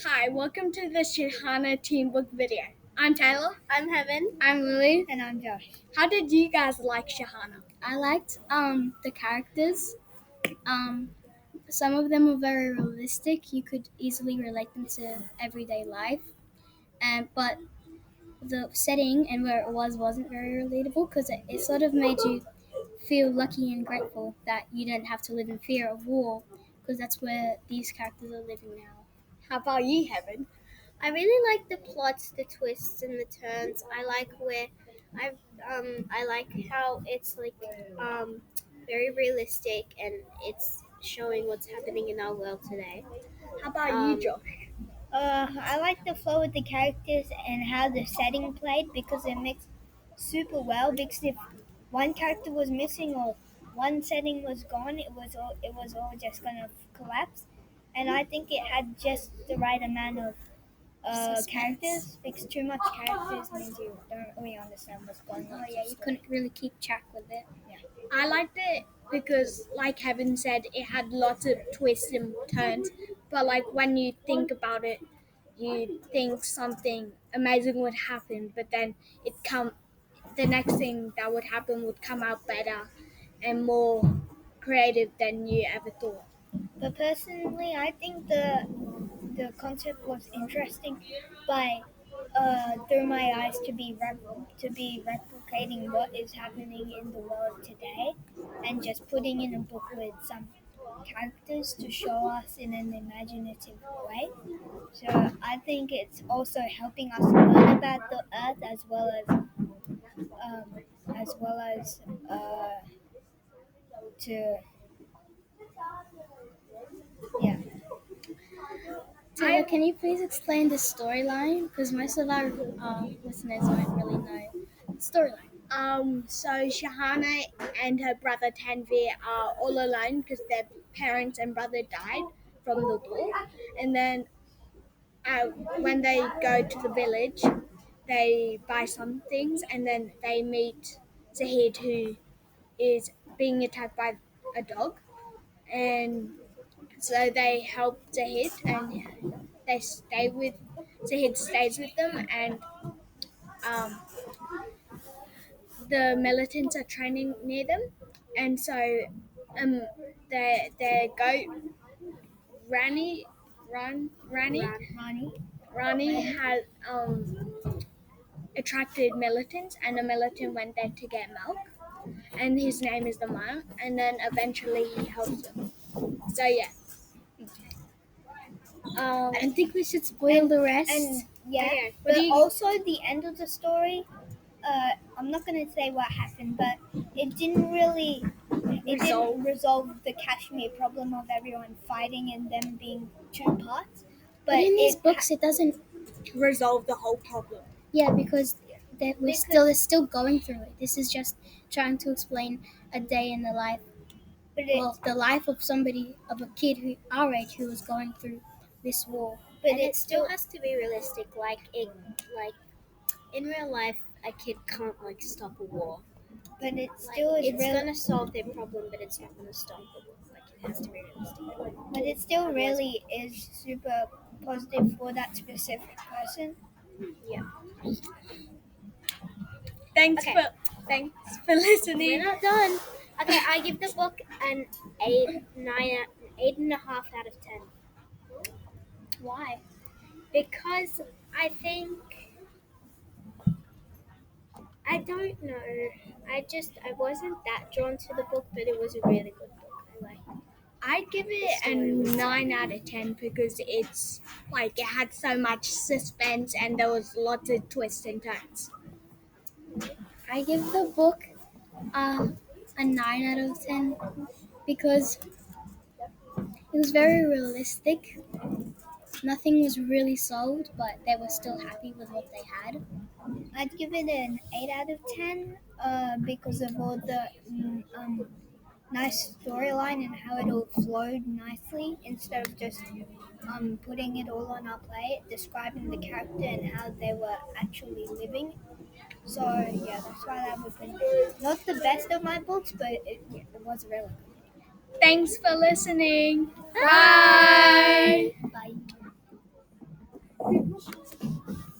Hi, welcome to the Shahana Teen Book video. I'm Taylor. I'm Heaven. I'm Lily. And I'm Josh. How did you guys like Shahana? I liked the characters. Some of them were very realistic. You could easily relate them to everyday life. But the setting and where it wasn't very relatable because it sort of made you feel lucky and grateful that you didn't have to live in fear of war because that's where these characters are living now. How about you, Heaven? I really like the plots, the twists, and the turns. I like I like how it's very realistic and it's showing what's happening in our world today. How about you, Josh? I like the flow of the characters and how the setting played because it mixed super well. Because if one character was missing or one setting was gone, it was all just gonna collapse. And I think it had just the right amount of characters. Because too much characters means you don't really understand what's going on. Oh yeah, you couldn't really keep track with it. I liked it because, like Heaven said, it had lots of twists and turns. But like when you think about it, you think something amazing would happen, but then the next thing that would happen would come out better and more creative than you ever thought. But personally, I think the concept was interesting by through my eyes to be replicating what is happening in the world today and just putting in a book with some characters to show us in an imaginative way. So I think it's also helping us learn about the earth as well as to yeah. Taylor, can you please explain the storyline? Because most of our listeners don't really know the storyline. So Shahana and her brother Tanvir are all alone because their parents and brother died from the war. And then when they go to the village, they buy some things and then they meet Zahid, who is being attacked by a dog. And so they help Zahid and they stay with Zahid stays with them, and um, the militants are training near them, and so um, their goat Rani Rani had attracted militants, and the militant went there to get milk, and his name is the monk, and then eventually he helps them. So yeah. I think we should spoil the rest. And yeah, Okay, but also the end of the story. I'm not gonna say what happened, but it didn't resolve the Kashmir problem of everyone fighting and them being two parts. But in these books, it doesn't resolve the whole problem. Yeah, because they're still going through it. This is just trying to explain a day in the life. The life of a kid our age who was going through this war. But it still has to be realistic. Like in real life, a kid can't stop a war. But it still is it's gonna solve their problem, but it's not gonna stop it. It has to be realistic. But it still really is super positive for that specific person. Yeah. Thanks for listening. We're not done. Okay, I give the book an 8.5 out of 10. Why? Because I think I don't know. I wasn't that drawn to the book, but it was a really good book. I liked it. I'd give it a 9 out of 10 because it's it had so much suspense and there was lots of twists and turns. I give the book a 9 out of 10 because it was very realistic. Nothing was really solved, but they were still happy with what they had. I'd give it an 8 out of 10 because of all the nice storyline and how it all flowed nicely instead of just putting it all on our plate, describing the character and how they were actually living. So yeah, that's why that would be not the best of my books, but it was really good. Thanks for listening. Bye. Bye.